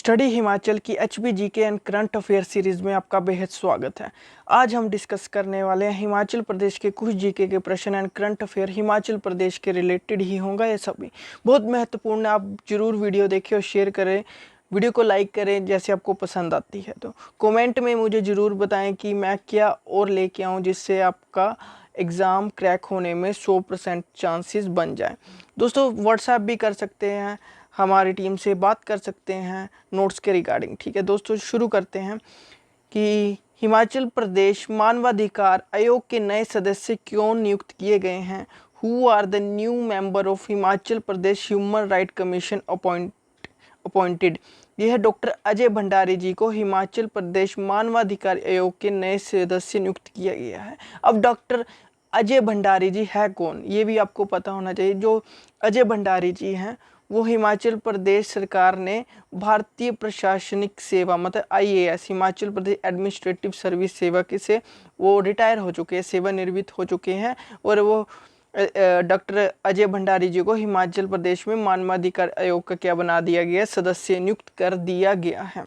Study Himachal की HBGK and current affair series में आपका बेहद स्वागत है। आज हम डिस्कस करने वाले हैं हिमाचल प्रदेश के कुछ जीके के प्रश्न and current affair Himachal Pradesh के रिलेटेड ही होगा। ये सभी बहुत महत्वपूर्ण है। आप जरूर वीडियो देखें और शेयर करें, वीडियो को लाइक करें जैसे आपको पसंद आती है। तो कमेंट में मुझे ज़रूर बताएं कि मैं क्या और लेके आऊँ जिससे आपका एग्ज़ाम क्रैक होने में 100% चांसेस बन जाए। दोस्तों व्हाट्सएप भी कर सकते हैं, हमारी टीम से बात कर सकते हैं नोट्स के रिगार्डिंग। ठीक है दोस्तों, शुरू करते हैं कि हिमाचल प्रदेश मानवाधिकार आयोग के नए सदस्य क्यों नियुक्त किए गए हैं। Who are the new member of Himachal Pradesh human right commission appointed. यह डॉक्टर अजय भंडारी जी को हिमाचल प्रदेश मानवाधिकार आयोग के नए सदस्य नियुक्त किया गया है। अब डॉक्टर अजय भंडारी जी है कौन, ये भी आपको पता होना चाहिए। जो अजय भंडारी जी हैं वो हिमाचल प्रदेश सरकार ने भारतीय प्रशासनिक सेवा मतलब IAS Himachal Pradesh administrative service सेवा के से वो रिटायर हो चुके हैं, सेवानिवृत्त हो चुके हैं। और वो डॉक्टर अजय भंडारी जी को हिमाचल प्रदेश में मानवाधिकार आयोग का क्या बना दिया गया, सदस्य नियुक्त कर दिया गया है।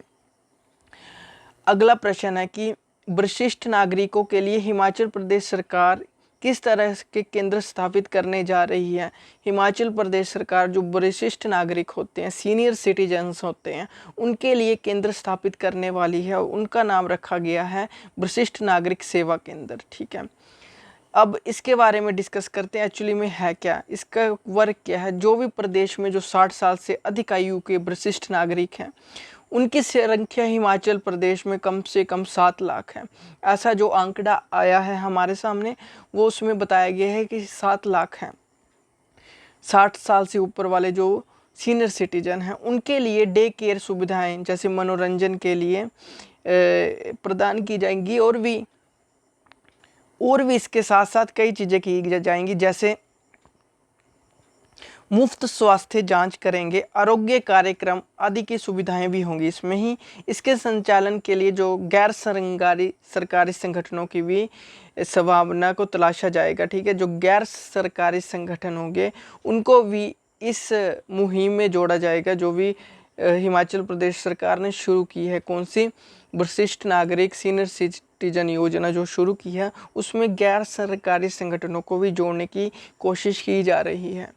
अगला प्रश्न है कि वरिष्ठ नागरिकों के लिए हिमाचल प्रदेश सरकार किस तरह के केंद्र स्थापित करने जा रही है। हिमाचल प्रदेश सरकार जो वरिष्ठ नागरिक होते हैं, सीनियर सिटीजन्स होते हैं, उनके लिए केंद्र स्थापित करने वाली है। उनका नाम रखा गया है वरिष्ठ नागरिक सेवा केंद्र। ठीक है, अब इसके बारे में डिस्कस करते हैं एक्चुअली में है क्या, इसका वर्क क्या है। जो भी प्रदेश में जो 60 साल से अधिक आयु के वरिष्ठ नागरिक हैं उनकी संख्या हिमाचल प्रदेश में कम से कम 7 लाख है। ऐसा जो आंकड़ा आया है हमारे सामने वो उसमें बताया गया है कि 7 लाख हैं। 60 साल से ऊपर वाले जो सीनियर सिटीजन हैं उनके लिए डे केयर सुविधाएं जैसे मनोरंजन के लिए प्रदान की जाएंगी। और भी इसके साथ साथ कई चीज़ें की जाएंगी, जैसे मुफ्त स्वास्थ्य जांच करेंगे, आरोग्य कार्यक्रम आदि की सुविधाएं भी होंगी इसमें ही। इसके संचालन के लिए जो गैर सरकारी संगठनों की भी संभावना को तलाशा जाएगा। ठीक है, जो गैर सरकारी संगठन होंगे उनको भी इस मुहिम में जोड़ा जाएगा। जो भी हिमाचल प्रदेश सरकार ने शुरू की है, कौन सी वरिष्ठ नागरिक सीनियर सिटीजन योजना जो शुरू की है, उसमें गैर सरकारी संगठनों को भी जोड़ने की कोशिश की जा रही है।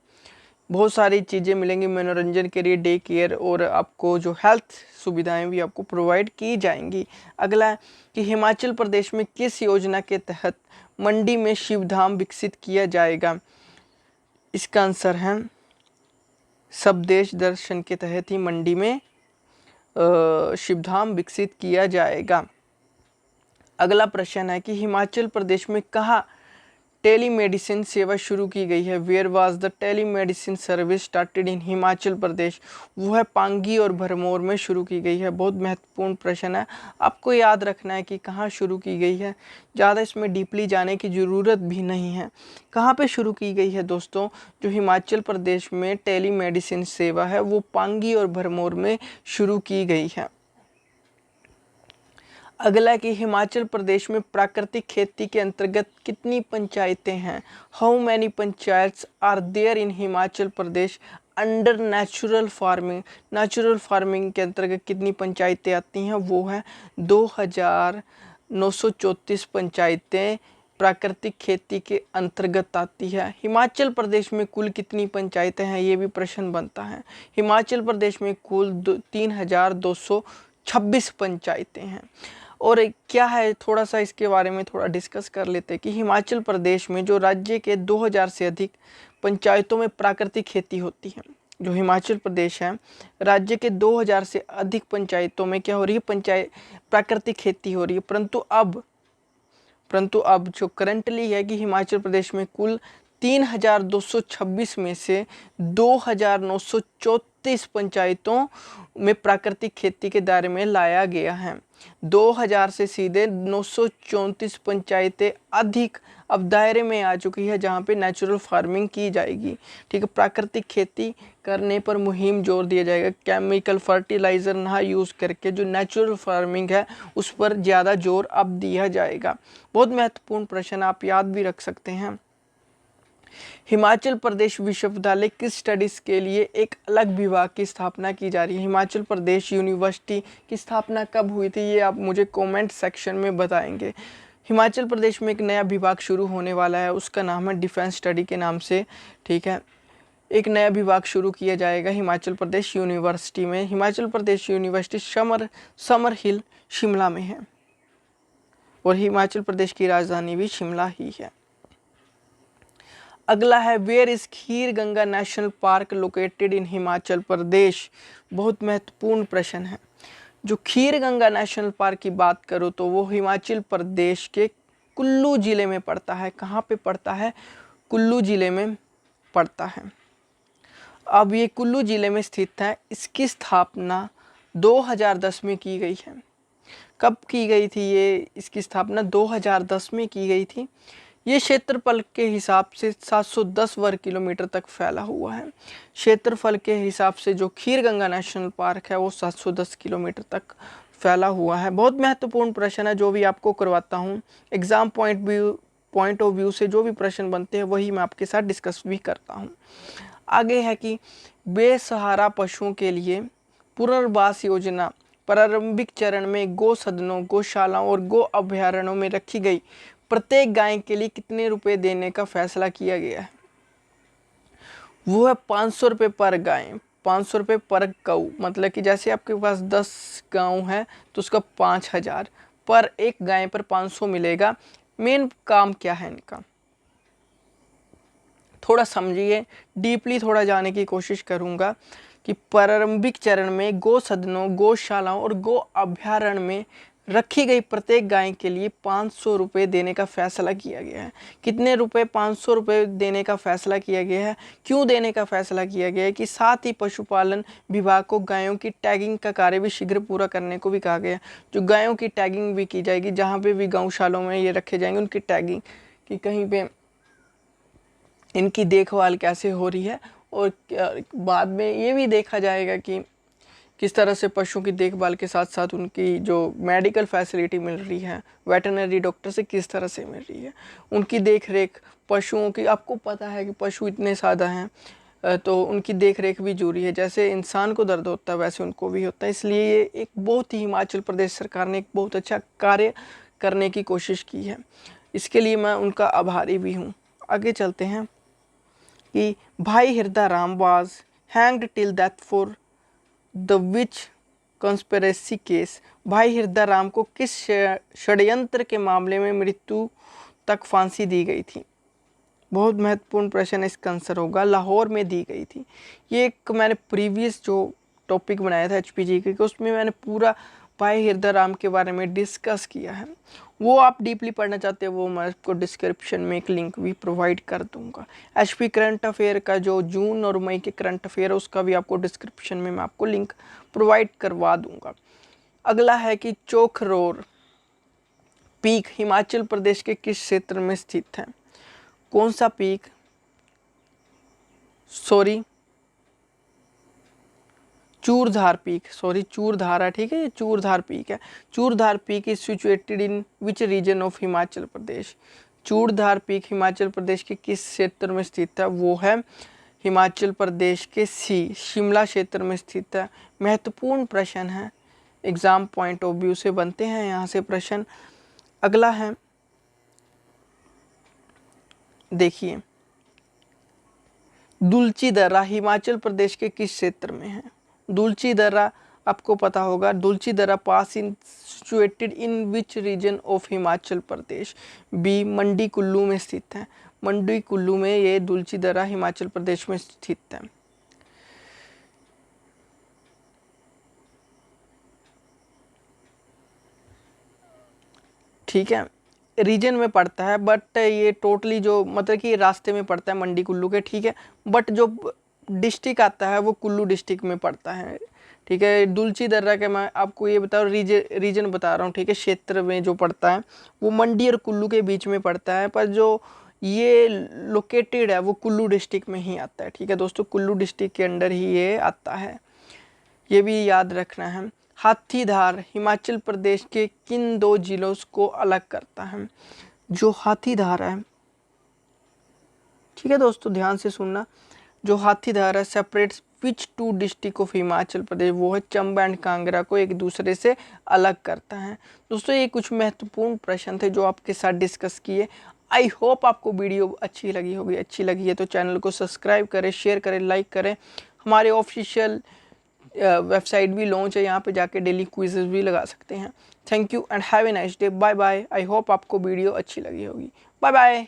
बहुत सारी चीज़ें मिलेंगी मनोरंजन के लिए, डे केयर, और आपको जो हेल्थ सुविधाएं भी आपको प्रोवाइड की जाएंगी। अगला है कि हिमाचल प्रदेश में किस योजना के तहत मंडी में शिवधाम विकसित किया जाएगा। इसका आंसर है स्वदेश दर्शन के तहत ही मंडी में शिवधाम विकसित किया जाएगा। अगला प्रश्न है कि हिमाचल प्रदेश में कहाँ टेलीमेडिसिन सेवा शुरू की गई है। Where was the telemedicine service started in Himachal Pradesh. वो है पांगी और भरमौर में शुरू की गई है। बहुत महत्वपूर्ण प्रश्न है, आपको याद रखना है कि कहाँ शुरू की गई है। ज़्यादा इसमें डीपली जाने की ज़रूरत भी नहीं है। कहाँ पे शुरू की गई है दोस्तों, जो हिमाचल प्रदेश में टेलीमेडिसिन सेवा है वो पांगी और भरमौर में शुरू की गई है। अगला कि हिमाचल प्रदेश में प्राकृतिक खेती के अंतर्गत कितनी पंचायतें हैं। How many panchayats are there in Himachal Pradesh under natural farming. Natural farming के अंतर्गत कितनी पंचायतें आती हैं, वो है 2934 पंचायतें प्राकृतिक खेती के अंतर्गत आती है। हिमाचल प्रदेश में कुल कितनी पंचायतें हैं, ये भी प्रश्न बनता है। हिमाचल प्रदेश में कुल 3226 पंचायतें हैं। और क्या है, थोड़ा सा इसके बारे में थोड़ा डिस्कस कर लेते हैं कि हिमाचल प्रदेश में जो राज्य के 2000 से अधिक पंचायतों में प्राकृतिक खेती होती है। जो हिमाचल प्रदेश है, राज्य के 2000 से अधिक पंचायतों में क्या हो रही है, प्राकृतिक खेती हो रही है। परंतु अब जो करंटली है कि हिमाचल प्रदेश में कुल 3226 में से 2934 पंचायतों में प्राकृतिक खेती के दायरे में लाया गया है। 2000 से सीधे 934 पंचायतें अधिक अब दायरे में आ चुकी है जहां पे नेचुरल फार्मिंग की जाएगी। ठीक है, प्राकृतिक खेती करने पर मुहिम जोर दिया जाएगा। केमिकल फर्टिलाइज़र ना यूज़ करके जो नेचुरल फार्मिंग है उस पर ज़्यादा जोर अब दिया जाएगा। बहुत महत्वपूर्ण प्रश्न, आप याद भी रख सकते हैं। हिमाचल प्रदेश विश्वविद्यालय किस स्टडीज़ के लिए एक अलग विभाग की स्थापना की जा रही है? हिमाचल प्रदेश यूनिवर्सिटी की स्थापना कब हुई थी, ये आप मुझे कमेंट सेक्शन में बताएंगे। हिमाचल प्रदेश में एक नया विभाग शुरू होने वाला है, उसका नाम है डिफेंस स्टडी के नाम से, ठीक है। एक नया विभाग शुरू किया जाएगा हिमाचल प्रदेश यूनिवर्सिटी में। हिमाचल प्रदेश यूनिवर्सिटी समर हिल शिमला में है और हिमाचल प्रदेश की राजधानी भी शिमला ही है। अगला है where is Kheer Ganga national park located in Himachal Pradesh. बहुत महत्वपूर्ण प्रश्न है। जो खीर गंगा नेशनल पार्क की बात करो तो वो हिमाचल प्रदेश के कुल्लू जिले में पड़ता है। कहाँ पे पड़ता है? कुल्लू जिले में पड़ता है। अब ये कुल्लू जिले में स्थित है। इसकी स्थापना 2010 में की गई है। कब की गई थी ये? इसकी स्थापना 2010 में की गई थी। ये क्षेत्रफल के हिसाब से 710 वर्ग किलोमीटर तक फैला हुआ है। क्षेत्रफल के हिसाब से जो खीर गंगा नेशनल पार्क है वो 710 किलोमीटर तक फैला हुआ है। बहुत महत्वपूर्ण प्रश्न है जो भी आपको करवाता हूँ। एग्ज़ाम पॉइंट ऑफ व्यू से जो भी प्रश्न बनते हैं वही मैं आपके साथ डिस्कस भी करता हूँ। आगे है कि बेसहारा पशुओं के लिए पुनर्वास योजना प्रारंभिक चरण में गौ सदनों, गौशालाओं और गौ अभयारण्यों में रखी गई प्रत्येक गाय के लिए कितने रुपए देने का फैसला किया गया है? वो है 500 रुपये पर गाय, 500 रुपये पर गऊ। मतलब कि जैसे आपके पास 10 गाँव है तो उसका 5000 पर एक गाय पर 500 मिलेगा। मेन काम क्या है इनका, थोड़ा समझिए, डीपली थोड़ा जाने की कोशिश करूंगा कि प्रारंभिक चरण में गौ सदनों, गौशालाओं और गौ अभयारण्य में रखी गई प्रत्येक गाय के लिए 500 रुपये देने का फैसला किया गया है। कितने रुपए? 500 रुपये देने का फैसला किया गया है। क्यों देने का फैसला किया गया है? कि साथ ही पशुपालन विभाग को गायों की टैगिंग का कार्य भी शीघ्र पूरा करने को भी कहा गया है। जो गायों की टैगिंग भी की जाएगी, जहाँ पे भी गौशालों में ये रखे जाएंगे उनकी टैगिंग, कि कहीं पे इनकी देखभाल कैसे हो रही है। और बाद में ये भी देखा जाएगा कि किस तरह से पशुओं की देखभाल के साथ साथ उनकी जो मेडिकल फैसिलिटी मिल रही है, वेटरनरी डॉक्टर से किस तरह से मिल रही है, उनकी देख रेख पशुओं की। आपको पता है कि पशु इतने ज़्यादा हैं तो उनकी देख रेख भी जरूरी है। जैसे इंसान को दर्द होता है वैसे उनको भी होता है। इसलिए ये एक बहुत ही हिमाचल प्रदेश सरकार ने एक बहुत अच्छा कार्य करने की कोशिश की है। इसके लिए मैं उनका आभारी भी हूँ। आगे चलते हैं कि भाई हृदय Ram was hanged till death for the which conspiracy case. भाई हृदय राम को किस षड्यंत्र के मामले में मृत्यु तक फांसी दी गई थी? बहुत महत्वपूर्ण प्रश्न है। इसका आंसर होगा लाहौर में दी गई थी। ये एक मैंने प्रीवियस जो टॉपिक बनाया था एचपीजी के, उसमें मैंने पूरा भाई हृदय राम के बारे में डिस्कस किया है। वो आप डीपली पढ़ना चाहते हो वो मैं आपको डिस्क्रिप्शन में एक लिंक भी प्रोवाइड कर दूंगा। एचपी करंट अफेयर का जो जून और मई के करंट अफेयर है उसका भी आपको डिस्क्रिप्शन में मैं आपको लिंक प्रोवाइड करवा दूंगा। अगला है कि चोखरोर पीक हिमाचल प्रदेश के किस क्षेत्र में स्थित है? कौन सा पीक? चूरधार पीक, चूरधार है, ठीक है, ये चूरधार पीक है। Churdhar peak is situated in which region of Himachal Pradesh? Churdhar peak Himachal Pradesh के किस क्षेत्र में स्थित है? वो है हिमाचल प्रदेश के शिमला क्षेत्र में स्थित है। महत्वपूर्ण प्रश्न है, एग्जाम पॉइंट ऑफ व्यू से बनते हैं यहाँ से प्रश्न। अगला है, देखिए, दुलची दर्रा हिमाचल प्रदेश के किस क्षेत्र में है? दुलची दर्रा आपको पता होगा। दुलची दर्रा pass in situated in which region of Himachal Pradesh? B Mandi Kullu में स्थित है। मंडी कुल्लू में ये दुलची दर्रा हिमाचल प्रदेश में स्थित है। ठीक है, रीजन में पड़ता है बट ये टोटली जो मतलब कि रास्ते में पड़ता है मंडी कुल्लू के, ठीक है, बट जो डिस्ट्रिक्ट आता है वो कुल्लू डिस्ट्रिक्ट में पड़ता है। ठीक है, दुलची दर्रा के मैं आपको ये बता रहा हूँ, रीजन बता रहा हूँ, ठीक है, क्षेत्र में जो पड़ता है वो मंडी और कुल्लू के बीच में पड़ता है, पर जो ये लोकेटेड है वो कुल्लू डिस्ट्रिक्ट में ही आता है। ठीक है दोस्तों, कुल्लू डिस्ट्रिक्ट के अंडर ही ये आता है, ये भी याद रखना है। हाथीधार हिमाचल प्रदेश के किन दो जिलों को अलग करता है? जो हाथीधार है ठीक है दोस्तों, ध्यान से सुनना। जो Hathidah separates which two district of Himachal Pradesh, वो है चंबा एंड कांगड़ा को एक दूसरे से अलग करता है। दोस्तों ये कुछ महत्वपूर्ण प्रश्न थे जो आपके साथ डिस्कस किए। आई होप आपको वीडियो अच्छी लगी होगी। अच्छी लगी है तो चैनल को सब्सक्राइब करें, शेयर करें, लाइक करें। हमारे ऑफिशियल वेबसाइट भी लॉन्च है, यहाँ पे जाके डेली क्विजेस भी लगा सकते हैं। Thank you and have a nice day. Bye bye. I hope आपको वीडियो अच्छी लगी होगी। Bye bye.